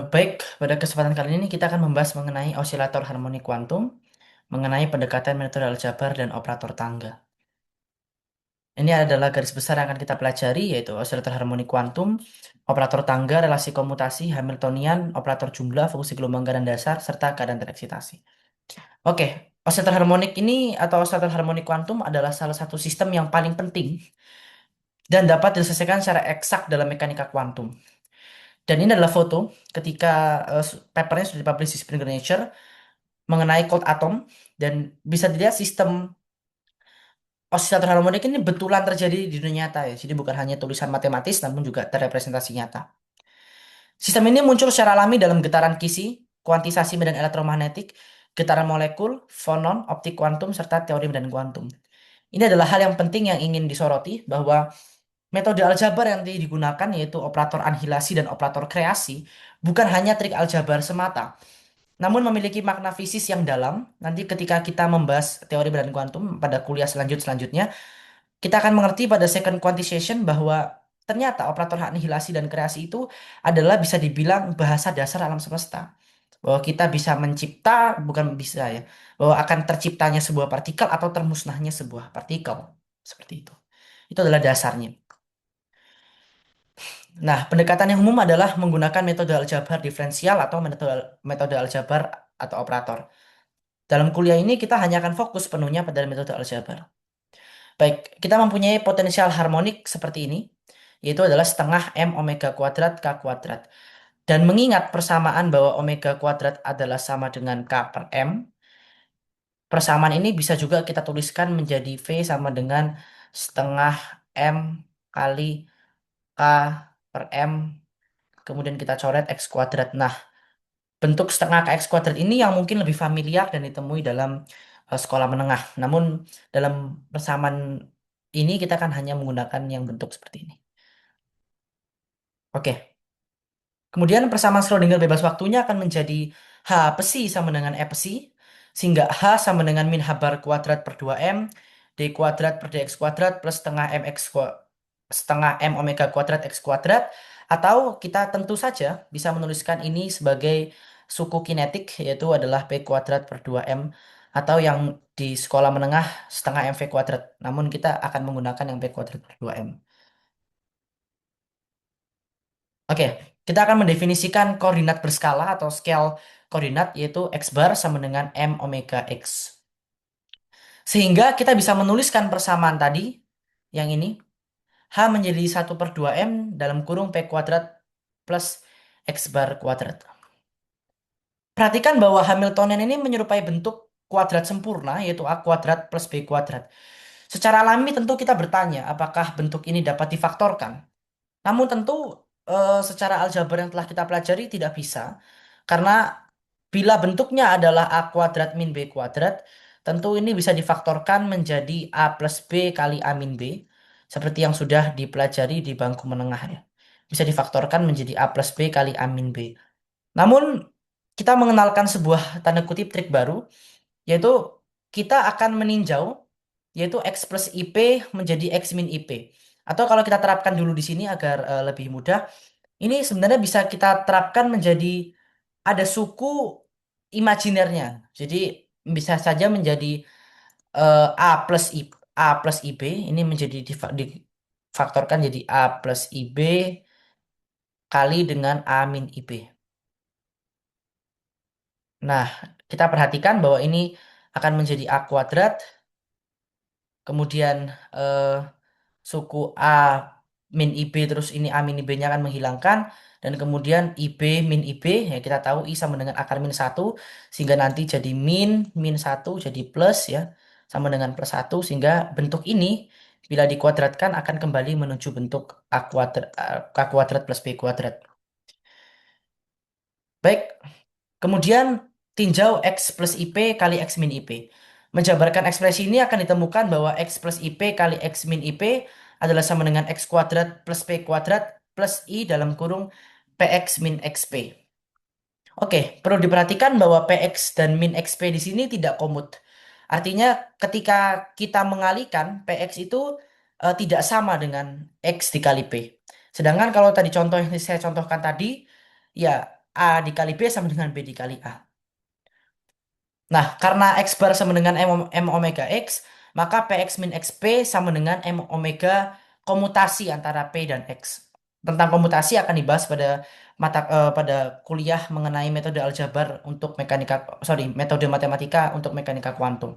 Baik, pada kesempatan kali ini kita akan membahas mengenai osilator harmonik kuantum, mengenai pendekatan metode aljabar dan operator tangga. Ini adalah garis besar yang akan kita pelajari, yaitu osilator harmonik kuantum, operator tangga, relasi komutasi, Hamiltonian, operator jumlah, fungsi gelombang garan dasar, serta keadaan tereksitasi. Oke, osilator harmonik ini atau osilator harmonik kuantum adalah salah satu sistem yang paling penting dan dapat diselesaikan secara eksak dalam mekanika kuantum. Dan ini adalah foto ketika papernya sudah dipublish di Springer Nature mengenai cold atom dan bisa dilihat sistem osilator harmonik ini betulan terjadi di dunia nyata ya. Jadi bukan hanya tulisan matematis namun juga terrepresentasi nyata. Sistem ini muncul secara alami dalam getaran kisi, kuantisasi medan elektromagnetik, getaran molekul, fonon, optik kuantum, serta teori medan kuantum. Ini adalah hal yang penting yang ingin disoroti bahwa metode aljabar yang digunakan yaitu operator anihilasi dan operator kreasi bukan hanya trik aljabar semata, namun memiliki makna fisis yang dalam. Nanti ketika kita membahas teori medan kuantum pada kuliah selanjutnya, kita akan mengerti pada second quantization bahwa ternyata operator anihilasi dan kreasi itu adalah bisa dibilang bahasa dasar alam semesta. Bahwa kita bisa mencipta, bukan bisa ya, bahwa akan terciptanya sebuah partikel atau termusnahnya sebuah partikel. Seperti itu. Itu adalah dasarnya. Nah, pendekatan yang umum adalah menggunakan metode aljabar diferensial atau metode metode aljabar atau operator. Dalam kuliah ini kita hanya akan fokus penuhnya pada metode aljabar. Baik, kita mempunyai potensial harmonik seperti ini, yaitu adalah setengah M omega kuadrat K kuadrat. Dan mengingat persamaan bahwa omega kuadrat adalah sama dengan K per M, persamaan ini bisa juga kita tuliskan menjadi V sama dengan setengah M kali K per M, kemudian kita coret X kuadrat. Nah, bentuk setengah kx kuadrat ini yang mungkin lebih familiar dan ditemui dalam sekolah menengah. Namun dalam persamaan ini kita kan hanya menggunakan yang bentuk seperti ini. Oke. Kemudian persamaan Schrödinger bebas waktunya akan menjadi H psi sama dengan E psi. Sehingga H sama dengan min H bar kuadrat per 2M. D kuadrat per dx kuadrat plus setengah M omega kuadrat X kuadrat. Atau kita tentu saja bisa menuliskan ini sebagai suku kinetik, yaitu adalah P kuadrat per 2M. Atau yang di sekolah menengah setengah MV kuadrat. Namun kita akan menggunakan yang P kuadrat per 2M. Oke, kita akan mendefinisikan koordinat berskala atau scale koordinat yaitu x bar sama dengan m omega x. Sehingga kita bisa menuliskan persamaan tadi yang ini h menjadi 1/2m dalam kurung p kuadrat plus x bar kuadrat. Perhatikan bahwa Hamiltonian ini menyerupai bentuk kuadrat sempurna yaitu a kuadrat plus b kuadrat. Secara alami tentu kita bertanya apakah bentuk ini dapat difaktorkan. Namun tentu secara aljabar yang telah kita pelajari tidak bisa. Karena bila bentuknya adalah A kuadrat min B kuadrat, tentu ini bisa difaktorkan menjadi A plus B kali A min B. Seperti yang sudah dipelajari di bangku menengah ya. Bisa difaktorkan menjadi A plus B kali A min B. Namun kita mengenalkan sebuah tanda kutip trik baru, yaitu kita akan meninjau, yaitu X plus IP menjadi X min IP. Atau kalau kita terapkan dulu di sini agar lebih mudah, ini sebenarnya bisa kita terapkan menjadi ada suku imajinernya. Jadi bisa saja menjadi A plus IB ini menjadi difaktorkan jadi A plus IB kali dengan A min IB. Nah, kita perhatikan bahwa ini akan menjadi A kuadrat, kemudian eh, suku A min IB terus ini A min IB-nya akan menghilangkan dan kemudian IB min IB ya kita tahu I sama dengan akar min 1 sehingga nanti jadi min 1 jadi plus ya sama dengan plus 1 sehingga bentuk ini bila dikuadratkan akan kembali menuju bentuk A kuadrat plus B kuadrat. Baik, kemudian tinjau X plus IP kali X min IP. Menjabarkan ekspresi ini akan ditemukan bahwa X plus IP kali X min IP adalah sama dengan X kuadrat plus P kuadrat plus I dalam kurung PX min XP. Oke, perlu diperhatikan bahwa PX dan min XP di sini tidak komut. Artinya ketika kita mengalihkan PX itu tidak sama dengan X dikali P. Sedangkan kalau tadi contoh yang saya contohkan tadi, ya A dikali B sama dengan B dikali A. Nah, karena X bar sama dengan M omega X, maka PX min XP sama dengan M omega komutasi antara P dan X. Tentang komutasi akan dibahas pada kuliah mengenai metode aljabar untuk metode matematika untuk mekanika kuantum.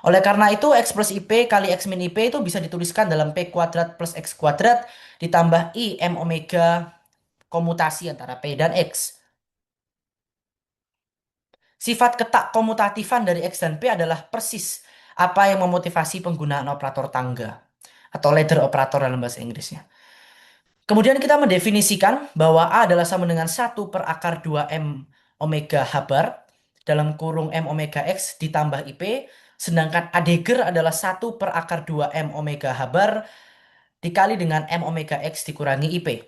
Oleh karena itu, X plus IP kali X min IP itu bisa dituliskan dalam P kuadrat plus X kuadrat ditambah I M omega komutasi antara P dan X. Sifat ketak komutatifan dari X dan P adalah persis apa yang memotivasi penggunaan operator tangga atau ladder operator dalam bahasa Inggrisnya. Kemudian kita mendefinisikan bahwa A adalah sama dengan 1/2 M omega H bar dalam kurung M omega X ditambah IP, sedangkan A Dagger adalah 1/2 M omega H bar dikali dengan M omega X dikurangi IP.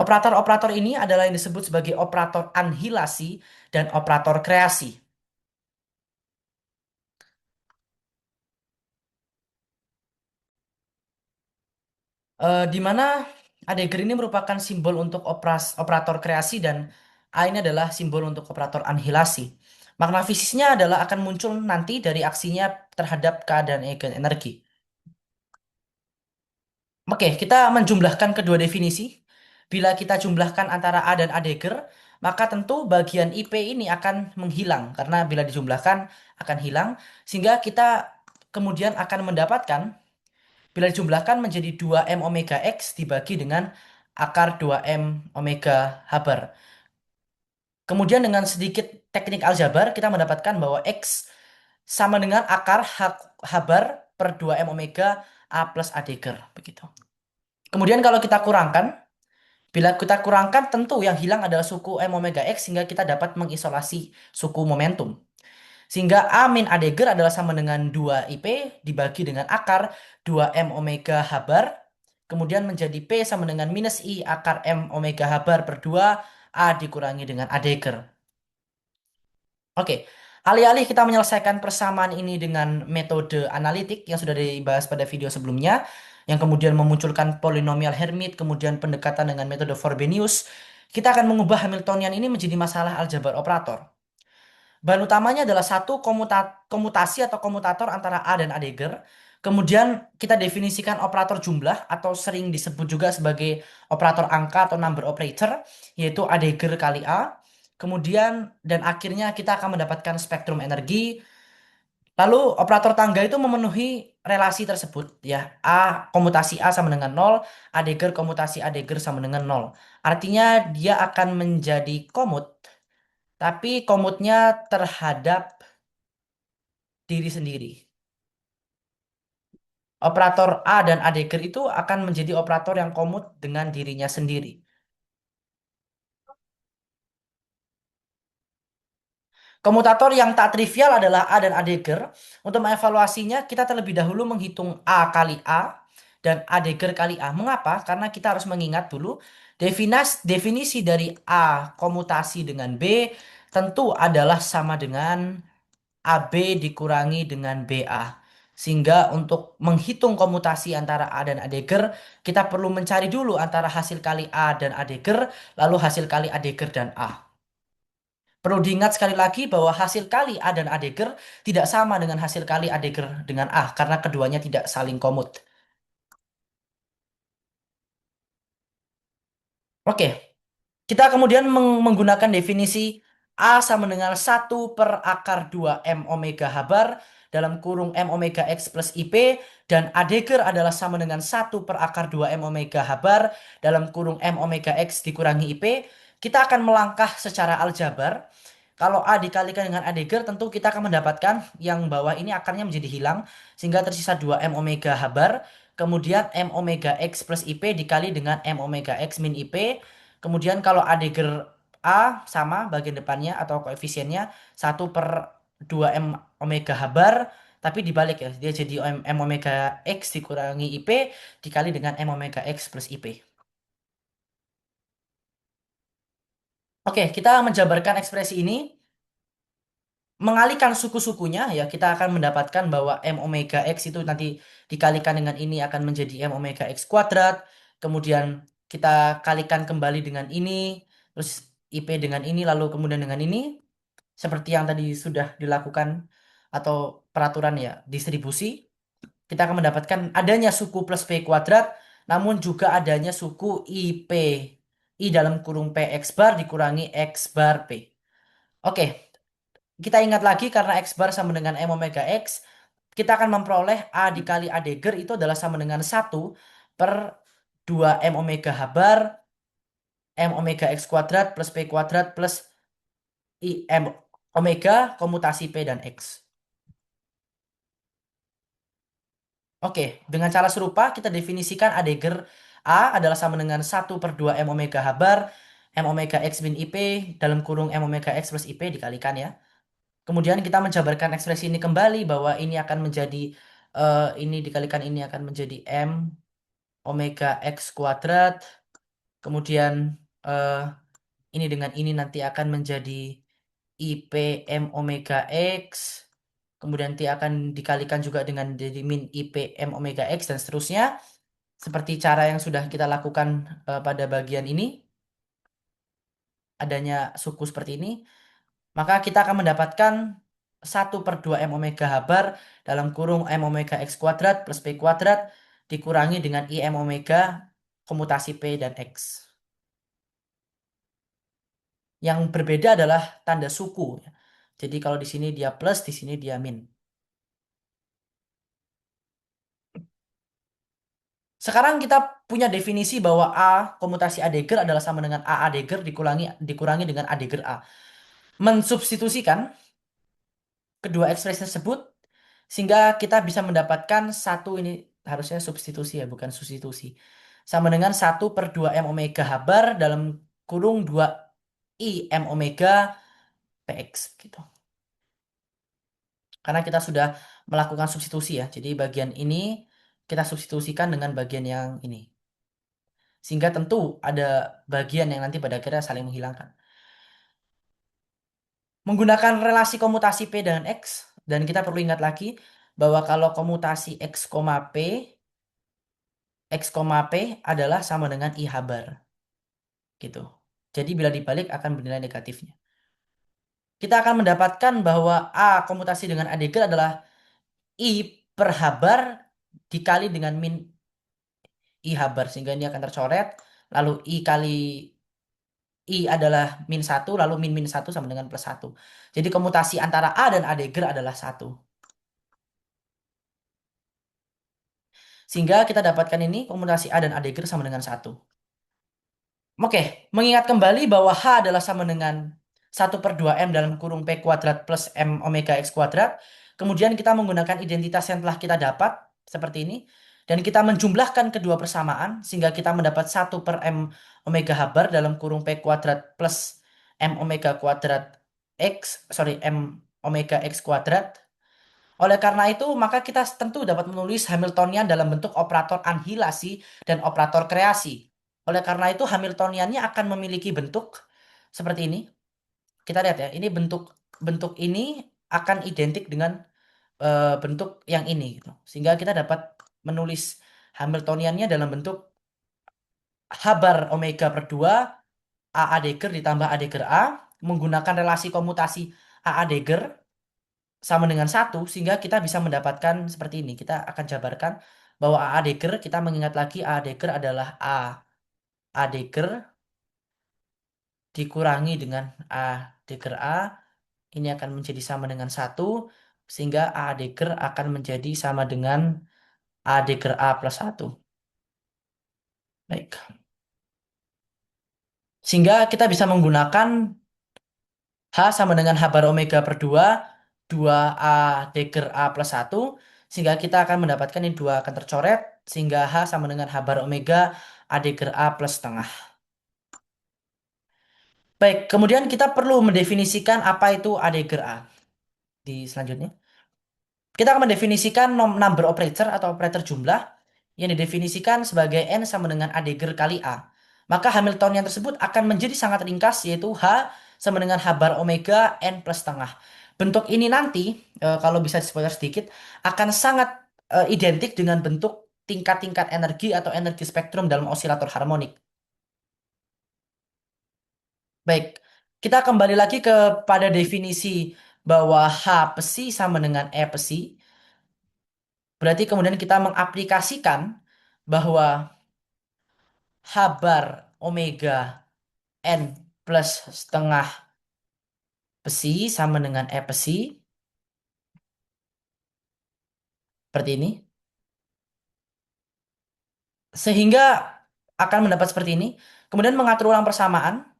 Operator-operator ini adalah yang disebut sebagai operator anihilasi dan operator kreasi. Di mana Adegger ini merupakan simbol untuk operator kreasi dan A ini adalah simbol untuk operator anihilasi. Makna fisiknya adalah akan muncul nanti dari aksinya terhadap keadaan energi. Oke, kita menjumlahkan kedua definisi. Bila kita jumlahkan antara A dan Adegger, maka tentu bagian IP ini akan menghilang karena bila dijumlahkan akan hilang, sehingga kita kemudian akan mendapatkan bila dijumlahkan menjadi 2M omega X dibagi dengan akar 2M omega H bar. Kemudian dengan sedikit teknik aljabar kita mendapatkan bahwa X sama dengan akar H bar per 2M omega A plus A Dagger. Begitu. Kemudian kalau kita kurangkan, bila kita kurangkan tentu yang hilang adalah suku M omega X sehingga kita dapat mengisolasi suku momentum. Sehingga A min A Dagger adalah sama dengan 2 IP dibagi dengan akar 2M omega H bar. Kemudian menjadi P sama dengan minus I akar M omega H bar per 2 A dikurangi dengan A Dagger. Oke, alih-alih kita menyelesaikan persamaan ini dengan metode analitik yang sudah dibahas pada video sebelumnya, yang kemudian memunculkan polinomial Hermite, kemudian pendekatan dengan metode Frobenius, kita akan mengubah Hamiltonian ini menjadi masalah aljabar operator. Bahan utamanya adalah satu komutasi atau komutator antara A dan A Dagger. Kemudian kita definisikan operator jumlah atau sering disebut juga sebagai operator angka atau number operator, yaitu A Dagger kali A. Kemudian dan akhirnya kita akan mendapatkan spektrum energi. Lalu operator tangga itu memenuhi relasi tersebut ya. Komutasi A sama dengan 0, A Dagger komutasi A Dagger sama dengan 0. Artinya dia akan menjadi komut tapi komutnya terhadap diri sendiri. Operator A dan A Dagger itu akan menjadi operator yang komut dengan dirinya sendiri. Komutator yang tak trivial adalah A dan A Dagger. Untuk mengevaluasinya, kita terlebih dahulu menghitung A kali A dan A Dagger kali A. Mengapa? Karena kita harus mengingat dulu definisi dari A komutasi dengan B tentu adalah sama dengan AB dikurangi dengan BA. Sehingga untuk menghitung komutasi antara A dan A Dagger, kita perlu mencari dulu antara hasil kali A dan A Dagger, lalu hasil kali A Dagger dan A. Perlu diingat sekali lagi bahwa hasil kali A dan A Dagger tidak sama dengan hasil kali A Dagger dengan A, karena keduanya tidak saling komut. Oke, kita kemudian menggunakan definisi A sama dengan 1/2 M omega H bar dalam kurung M omega X plus IP dan A Dagger adalah sama dengan 1/2 M omega H bar dalam kurung M omega X dikurangi IP. Kita akan melangkah secara aljabar. Kalau A dikalikan dengan A Dagger tentu kita akan mendapatkan yang bawah ini akarnya menjadi hilang sehingga tersisa 2M omega H bar. Kemudian M omega X plus IP dikali dengan M omega X min IP. Kemudian kalau A Dagger A sama bagian depannya atau koefisiennya 1/2 M omega H bar. Tapi dibalik ya, dia jadi M omega X dikurangi IP dikali dengan M omega X plus IP. Oke, kita menjabarkan ekspresi ini. Mengalihkan suku-sukunya ya kita akan mendapatkan bahwa M omega X itu nanti dikalikan dengan ini akan menjadi M omega X kuadrat. Kemudian kita kalikan kembali dengan ini. Terus IP dengan ini lalu kemudian dengan ini seperti yang tadi sudah dilakukan atau peraturan ya distribusi, kita akan mendapatkan adanya suku plus P kuadrat, namun juga adanya suku IP. I dalam kurung P X bar dikurangi X bar P. Oke, kita ingat lagi karena X bar sama dengan M omega X, kita akan memperoleh A dikali A dagger itu adalah sama dengan 1/2 M omega H bar M omega X kuadrat plus P kuadrat plus I M omega komutasi P dan X. Oke, dengan cara serupa kita definisikan A dagger A adalah sama dengan 1/2 M omega H bar M omega X min IP dalam kurung M omega X plus IP dikalikan ya. Kemudian kita menjabarkan ekspresi ini kembali bahwa ini akan menjadi ini dikalikan ini akan menjadi M omega X kuadrat. Kemudian eh, ini dengan ini nanti akan menjadi IP M omega X. Kemudian nanti akan dikalikan juga dengan jadi min IP M omega X dan seterusnya. Seperti cara yang sudah kita lakukan pada bagian ini, adanya suku seperti ini. Maka kita akan mendapatkan 1/2 M omega H bar dalam kurung M omega X kuadrat plus P kuadrat dikurangi dengan I M omega komutasi P dan X. Yang berbeda adalah tanda suku. Jadi kalau di sini dia plus, di sini dia min. Sekarang kita punya definisi bahwa A komutasi A dagger adalah sama dengan A dagger dikurangi dengan A dagger A. Mensubstitusikan kedua ekspresi tersebut sehingga kita bisa mendapatkan satu ini harusnya substitusi ya bukan substitusi sama dengan 1/2 M omega H bar dalam kurung 2 I M omega PX gitu. Karena kita sudah melakukan substitusi ya. Jadi bagian ini kita substitusikan dengan bagian yang ini. Sehingga tentu ada bagian yang nanti pada akhirnya saling menghilangkan. Menggunakan relasi komutasi P dengan X dan kita perlu ingat lagi bahwa kalau komutasi X, P X, P adalah sama dengan I habar. Gitu. Jadi bila dibalik akan bernilai negatifnya. Kita akan mendapatkan bahwa A komutasi dengan A dagger adalah I per habar dikali dengan min I habar. Sehingga ini akan tercoret. Lalu I kali I adalah min 1. Lalu min 1 sama dengan +1. Jadi komutasi antara A dan A dagger adalah 1. Sehingga kita dapatkan ini komutasi A dan A dagger sama dengan 1. Oke, mengingat kembali bahwa H adalah sama dengan 1/2 M dalam kurung P kuadrat plus M omega X kuadrat. Kemudian kita menggunakan identitas yang telah kita dapat seperti ini. Dan kita menjumlahkan kedua persamaan sehingga kita mendapat 1/M omega H bar dalam kurung P kuadrat plus M omega kuadrat M omega X kuadrat. Oleh karena itu, maka kita tentu dapat menulis Hamiltonian dalam bentuk operator anihilasi dan operator kreasi. Oleh karena itu, Hamiltoniannya akan memiliki bentuk seperti ini. Kita lihat ya, ini bentuk bentuk ini akan identik dengan bentuk yang ini gitu. Sehingga kita dapat menulis Hamiltoniannya dalam bentuk H bar omega per 2 A dagger ditambah A dagger A menggunakan relasi komutasi A dagger sama dengan 1 sehingga kita bisa mendapatkan seperti ini. Kita akan jabarkan bahwa A dagger kita mengingat lagi A dagger adalah A dagger dikurangi dengan A dagger A ini akan menjadi sama dengan 1 sehingga A dagger akan menjadi sama dengan A dagger A plus 1. Baik. Sehingga kita bisa menggunakan H sama dengan H bar omega per 2 2A dagger A plus 1 sehingga kita akan mendapatkan ini 2 akan tercoret sehingga H sama dengan H bar omega A dagger A plus setengah. Baik, kemudian kita perlu mendefinisikan apa itu A dagger A di selanjutnya. Kita akan mendefinisikan number operator atau operator jumlah yang didefinisikan sebagai N sama dengan A dagger kali A. Maka Hamiltonian tersebut akan menjadi sangat ringkas yaitu H sama dengan H bar omega N plus setengah. Bentuk ini nanti kalau bisa di-spoiler sedikit akan sangat identik dengan bentuk tingkat-tingkat energi atau energi spektrum dalam osilator harmonik. Baik, kita kembali lagi kepada definisi bahwa H psi sama dengan E psi. Berarti kemudian kita mengaplikasikan bahwa H bar omega n plus setengah psi sama dengan E psi. Seperti ini. Sehingga akan mendapat seperti ini. Kemudian mengatur ulang persamaan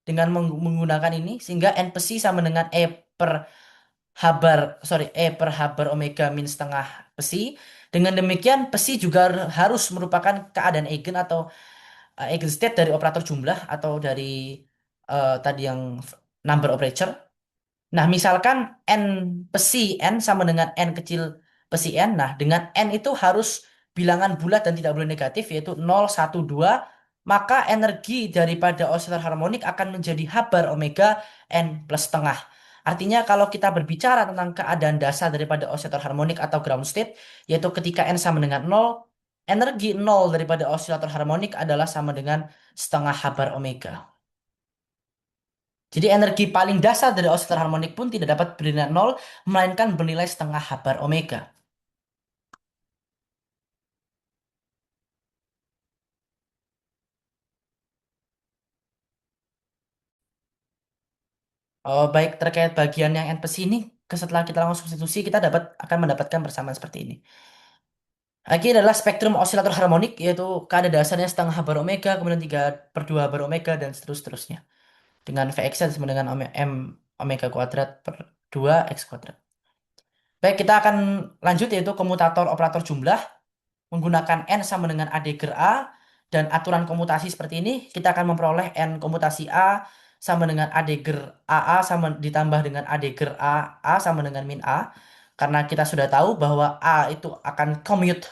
dengan menggunakan ini. Sehingga N psi sama dengan per Habar, sorry, per Habar omega min setengah psi. Dengan demikian, psi juga harus merupakan keadaan eigen atau eigenstate dari operator jumlah atau dari tadi yang number operator. Nah, misalkan n psi n sama dengan n kecil psi n. Nah, dengan n itu harus bilangan bulat dan tidak boleh negatif, yaitu 0, 1, 2. Maka energi daripada osilator harmonik akan menjadi Habar omega n plus setengah. Artinya kalau kita berbicara tentang keadaan dasar daripada osilator harmonik atau ground state, yaitu ketika n sama dengan 0, energi 0 daripada osilator harmonik adalah sama dengan setengah Habar omega. Jadi energi paling dasar dari osilator harmonik pun tidak dapat bernilai nol, melainkan bernilai setengah Habar omega. Oh, baik terkait bagian yang NPC ini, setelah kita lakukan substitusi, kita akan mendapatkan persamaan seperti ini. Lagi adalah spektrum osilator harmonik, yaitu keadaan dasarnya setengah Habar omega, kemudian 3/2 Habar omega, dan seterusnya. Dengan Vx sama dengan M omega kuadrat per 2 X kuadrat. Baik, kita akan lanjut yaitu komutator operator jumlah. Menggunakan n sama dengan A degrees A dan aturan komutasi seperti ini, kita akan memperoleh n komutasi A sama dengan A degrees AA sama ditambah dengan A degrees A sama dengan min A. Karena kita sudah tahu bahwa A itu akan commute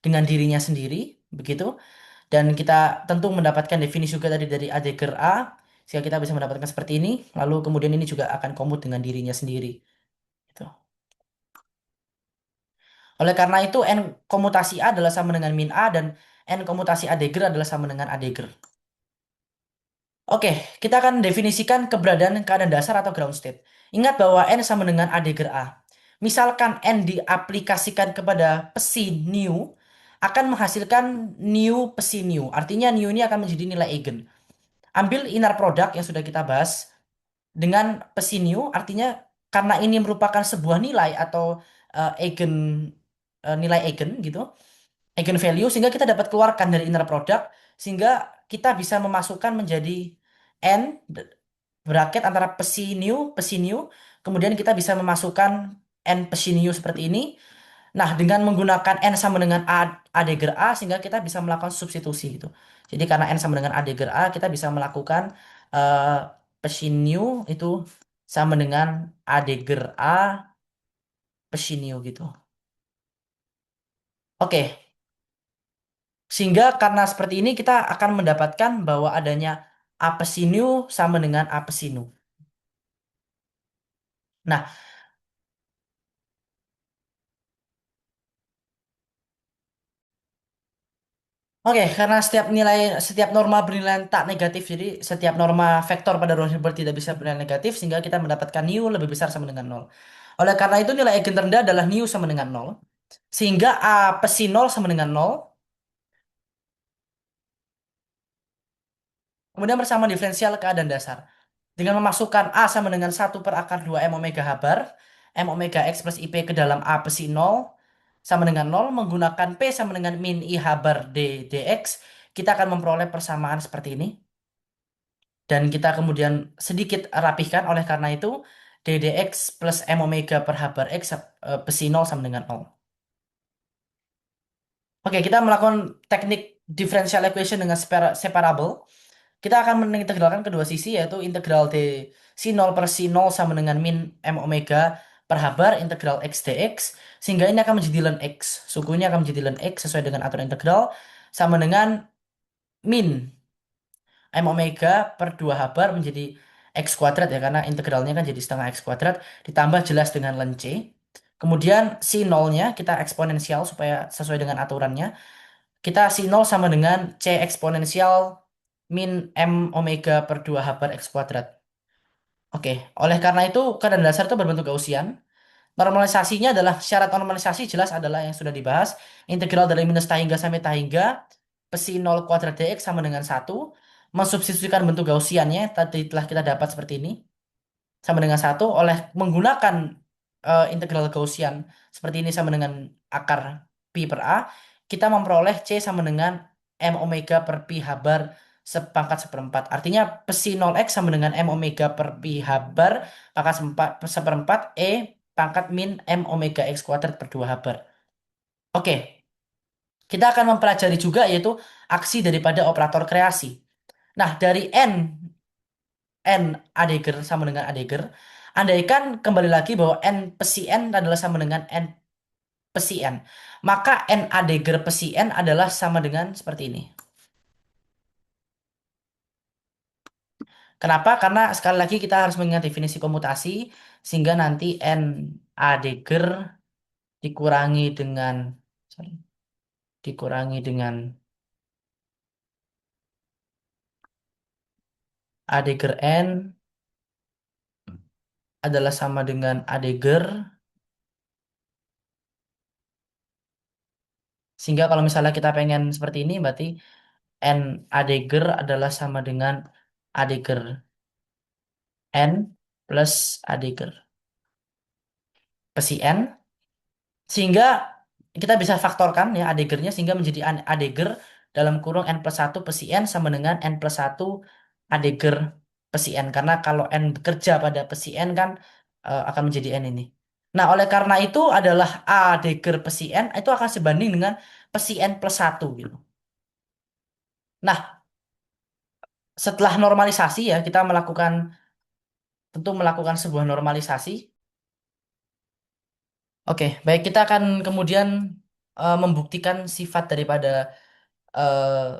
dengan dirinya sendiri, begitu. Dan kita tentu mendapatkan definisi juga tadi dari A degrees A, sehingga kita bisa mendapatkan seperti ini. Lalu kemudian ini juga akan komut dengan dirinya sendiri. Gitu. Oleh karena itu, n komutasi A adalah sama dengan min A dan n komutasi A degrees adalah sama dengan A degrees. Oke, kita akan definisikan keberadaan keadaan dasar atau ground state. Ingat bahwa n sama dengan A degrees A. Misalkan n diaplikasikan kepada psi new, akan menghasilkan new psi new. Artinya new ini akan menjadi nilai eigen. Ambil inner product yang sudah kita bahas dengan psi new, artinya karena ini merupakan sebuah nilai atau eigen nilai eigen gitu, eigen value sehingga kita dapat keluarkan dari inner product sehingga kita bisa memasukkan menjadi n bracket antara psi new kemudian kita bisa memasukkan n psi new seperti ini. Nah, dengan menggunakan n sama dengan a degrees A sehingga kita bisa melakukan substitusi gitu. Jadi karena n sama dengan a degrees A kita bisa melakukan eh psi new itu sama dengan a degrees A psi new gitu. Oke, sehingga karena seperti ini kita akan mendapatkan bahwa adanya apesinu sama dengan apesinu. Nah, oke, karena setiap norma bernilai tak negatif, jadi setiap norma vektor pada ruang Hilbert tidak bisa bernilai negatif, sehingga kita mendapatkan nu lebih besar sama dengan nol. Oleh karena itu nilai eigen terendah adalah nu sama dengan nol. Sehingga a pesi nol sama dengan nol. Kemudian bersama diferensial keadaan dasar. Dengan memasukkan A sama dengan 1/2 M omega H bar, M omega X plus IP ke dalam A psi nol sama dengan nol menggunakan P sama dengan min I H bar D dx, kita akan memperoleh persamaan seperti ini. Dan kita kemudian sedikit rapihkan oleh karena itu D dx plus M omega per H bar X psi nol sama dengan nol. Oke, kita melakukan teknik differential equation dengan separable. Kita akan mengintegralkan kedua sisi yaitu integral d si nol per si nol sama dengan min m omega per H bar integral x dx sehingga ini akan menjadi ln x. Sukunya akan menjadi ln x sesuai dengan aturan integral sama dengan min m omega per 2 H bar menjadi x kuadrat ya karena integralnya kan jadi setengah x kuadrat ditambah jelas dengan ln c. Kemudian si nolnya kita eksponensial supaya sesuai dengan aturannya. Kita si nol sama dengan c eksponensial min M omega per 2 H per X kuadrat. Oke, oleh karena itu keadaan dasar itu berbentuk Gaussian. Normalisasinya adalah syarat normalisasi jelas adalah yang sudah dibahas. Integral dari minus ta hingga sampai ta hingga psi 0 kuadrat dx sama dengan satu. Mensubstitusikan bentuk Gaussiannya tadi telah kita dapat seperti ini sama dengan satu oleh menggunakan integral Gaussian seperti ini sama dengan akar pi per a, kita memperoleh c sama dengan m omega per pi h bar sepangkat seperempat. Artinya psi 0x sama dengan m omega per pi h bar pangkat seperempat e pangkat min m omega x kuadrat per 2 h bar. Oke, kita akan mempelajari juga yaitu aksi daripada operator kreasi. Nah, dari n Adegger sama dengan Adegger. Andaikan kembali lagi bahwa n psi n adalah sama dengan n psi n, maka n Adegger psi n adalah sama dengan seperti ini. Kenapa? Karena sekali lagi kita harus mengingat definisi komutasi sehingga nanti n Adegger dikurangi dengan sorry, dikurangi dengan Adegger n adalah sama dengan Adegger, sehingga kalau misalnya kita pengen seperti ini berarti n Adegger adalah sama dengan Adegger n plus Adegger psi n, sehingga kita bisa faktorkan ya Adeggernya sehingga menjadi Adegger dalam kurung n plus 1 psi n sama dengan n plus 1 Adegger psi n, karena kalau n bekerja pada psi n kan akan menjadi n ini. Nah, oleh karena itu adalah Adegger psi n itu akan sebanding dengan psi n plus 1 gitu. Nah, setelah normalisasi ya kita melakukan tentu melakukan sebuah normalisasi. Oke, baik, kita akan kemudian membuktikan sifat daripada eh,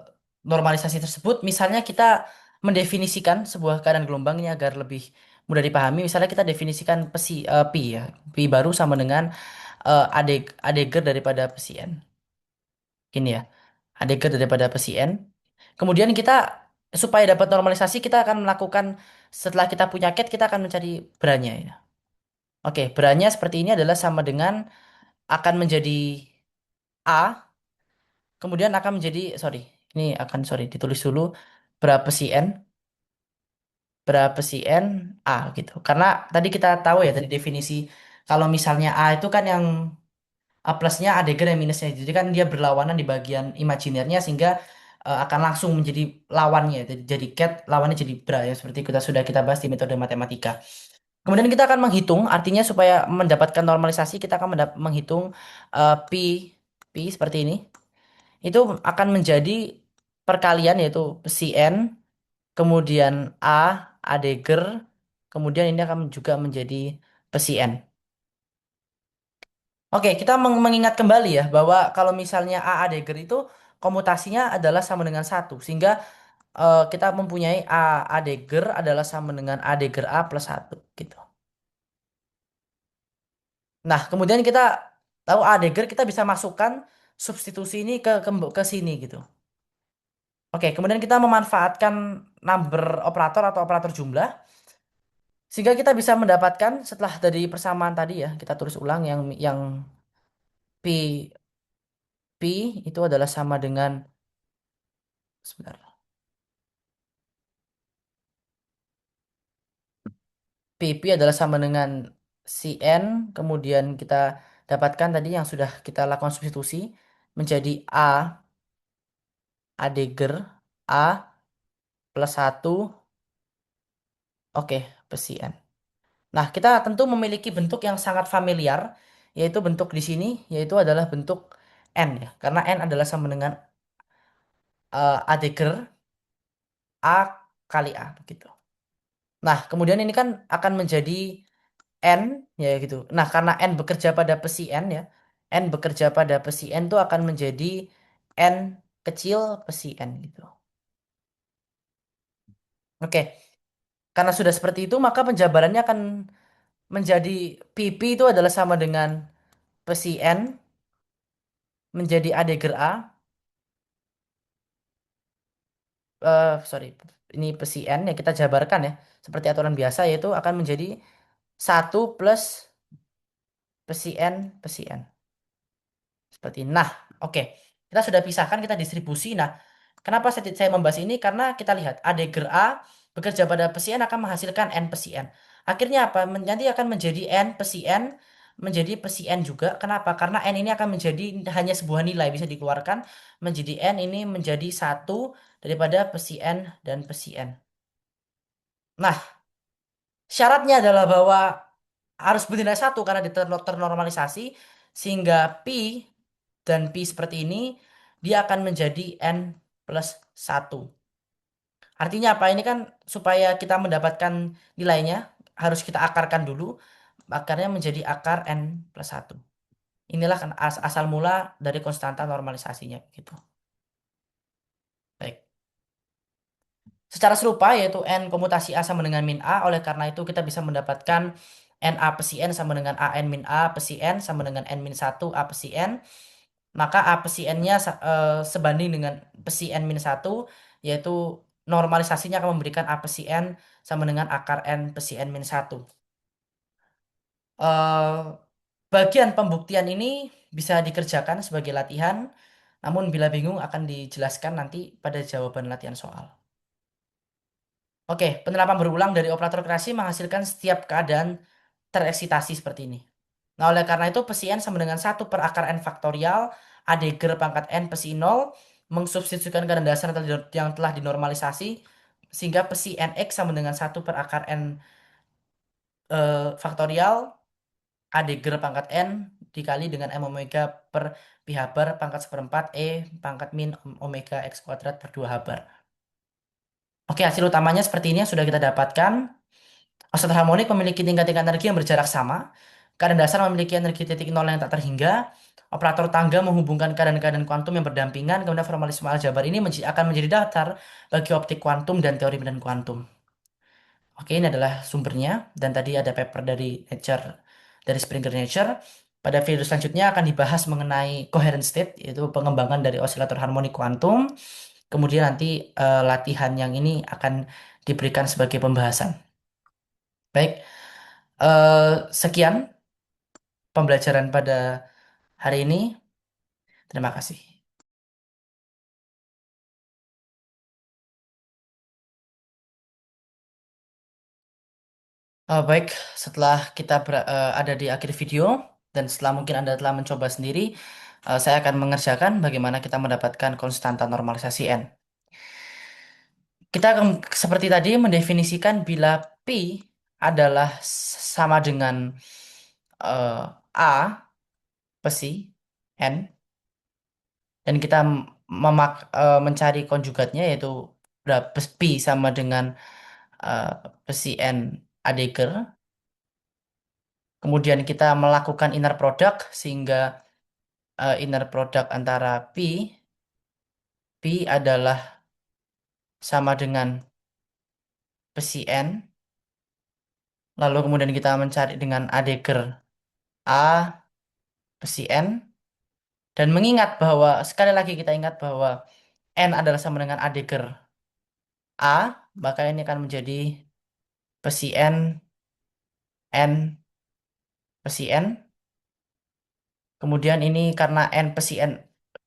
normalisasi tersebut. Misalnya kita mendefinisikan sebuah keadaan gelombang ini agar lebih mudah dipahami. Misalnya kita definisikan pi ya, pi baru sama dengan Adegger daripada psi n. Ini ya, Adegger daripada psi n. Kemudian kita supaya dapat normalisasi kita akan melakukan setelah kita punya cat kita akan mencari beranya ya. Oke, beranya seperti ini adalah sama dengan akan menjadi A, kemudian akan menjadi, sorry, ini akan, sorry, ditulis dulu berapa si N, berapa si N, A gitu. Karena tadi kita tahu ya dari definisi, kalau misalnya A itu kan yang A plusnya A dagger yang minusnya. Jadi kan dia berlawanan di bagian imajinernya sehingga akan langsung menjadi lawannya. Jadi cat lawannya jadi bra ya. Seperti kita bahas di metode matematika. Kemudian kita akan menghitung, artinya supaya mendapatkan normalisasi kita akan menghitung pi pi seperti ini. Itu akan menjadi perkalian yaitu psi n, kemudian a dagger, kemudian ini akan juga menjadi psi n. Oke, kita mengingat kembali ya bahwa kalau misalnya a dagger itu komutasinya adalah sama dengan satu, sehingga kita mempunyai a dagger adalah sama dengan a dagger a plus satu gitu. Nah, kemudian kita tahu a dagger kita bisa masukkan substitusi ini ke sini gitu. Oke, kemudian kita memanfaatkan number operator atau operator jumlah sehingga kita bisa mendapatkan setelah dari persamaan tadi ya, kita tulis ulang yang P P itu adalah sama dengan sebentar. PP adalah sama dengan CN, kemudian kita dapatkan tadi yang sudah kita lakukan substitusi menjadi A dagger A plus satu, oke, plus CN. Nah, kita tentu memiliki bentuk yang sangat familiar, yaitu bentuk di sini, yaitu adalah bentuk N ya. Karena N adalah sama dengan A dagger A kali A begitu. Nah, kemudian ini kan akan menjadi N ya gitu. Nah, karena N bekerja pada psi N ya. N bekerja pada psi N itu akan menjadi N kecil psi N gitu. Oke, karena sudah seperti itu maka penjabarannya akan menjadi PP itu adalah sama dengan psi N menjadi A dagger A sorry, ini psi n ya kita jabarkan ya seperti aturan biasa yaitu akan menjadi satu plus psi n. Seperti ini. Nah, oke. Kita sudah pisahkan, kita distribusi. Nah, kenapa saya membahas ini? Karena kita lihat Adegger A bekerja pada psi n akan menghasilkan n psi n. Akhirnya apa? Nanti akan menjadi n psi n menjadi psi n juga. Kenapa? Karena n ini akan menjadi hanya sebuah nilai bisa dikeluarkan menjadi n ini menjadi satu daripada psi n dan psi n. Nah, syaratnya adalah bahwa harus bernilai satu karena ternormalisasi sehingga pi dan pi seperti ini dia akan menjadi n plus satu. Artinya apa? Ini kan supaya kita mendapatkan nilainya harus kita akarkan dulu. Akarnya menjadi akar n plus satu. Inilah kan asal mula dari konstanta normalisasinya gitu. Baik. Secara serupa yaitu n komutasi A sama dengan min A. Oleh karena itu kita bisa mendapatkan n A psi n sama dengan a n min A psi n sama dengan n min satu A psi n. Maka A psi n-nya sebanding dengan psi n min satu yaitu normalisasinya akan memberikan A psi n sama dengan akar n psi n min satu. Eh, bagian pembuktian ini bisa dikerjakan sebagai latihan, namun bila bingung akan dijelaskan nanti pada jawaban latihan soal. Oke, penerapan berulang dari operator kreasi menghasilkan setiap keadaan tereksitasi seperti ini. Nah, oleh karena itu psi n sama dengan satu per akar n faktorial Adegger pangkat n psi nol mengsubstitusikan keadaan dasar yang telah dinormalisasi sehingga psi nx sama dengan satu per akar n faktorial Adegger pangkat n dikali dengan m omega per pi habar pangkat seperempat e pangkat min omega x kuadrat per 2 habar. Oke, hasil utamanya seperti ini yang sudah kita dapatkan. Oscillator harmonik memiliki tingkat-tingkat energi yang berjarak sama. Keadaan dasar memiliki energi titik nol yang tak terhingga. Operator tangga menghubungkan keadaan-keadaan kuantum yang berdampingan. Kemudian formalisme aljabar ini akan menjadi dasar bagi optik kuantum dan teori medan kuantum. Oke, ini adalah sumbernya. Dan tadi ada paper dari Nature, dari Springer Nature. Pada video selanjutnya akan dibahas mengenai coherent state, yaitu pengembangan dari osilator harmonik kuantum. Kemudian nanti latihan yang ini akan diberikan sebagai pembahasan. Baik, sekian pembelajaran pada hari ini. Terima kasih. Baik, setelah kita ada di akhir video dan setelah mungkin Anda telah mencoba sendiri, saya akan mengerjakan bagaimana kita mendapatkan konstanta normalisasi N. Kita akan seperti tadi mendefinisikan bila Pi adalah sama dengan A psi N dan kita mencari konjugatnya yaitu berapa Pi sama dengan uh, psi N Adegger. Kemudian kita melakukan inner product sehingga inner product antara P adalah sama dengan psi N. Lalu kemudian kita mencari dengan Adegger A psi N. Dan mengingat bahwa, sekali lagi kita ingat bahwa N adalah sama dengan Adegger A, maka ini akan menjadi psi N, psi N. Kemudian ini karena N psi N,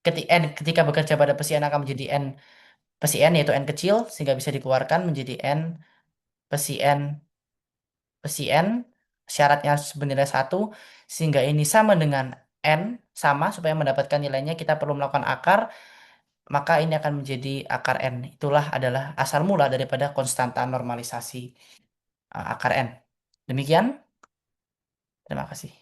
N ketika bekerja pada psi N akan menjadi N psi N yaitu N kecil sehingga bisa dikeluarkan menjadi N psi N psi N syaratnya bernilai satu sehingga ini sama dengan N sama supaya mendapatkan nilainya kita perlu melakukan akar maka ini akan menjadi akar N itulah adalah asal mula daripada konstanta normalisasi akar N. Demikian, terima kasih.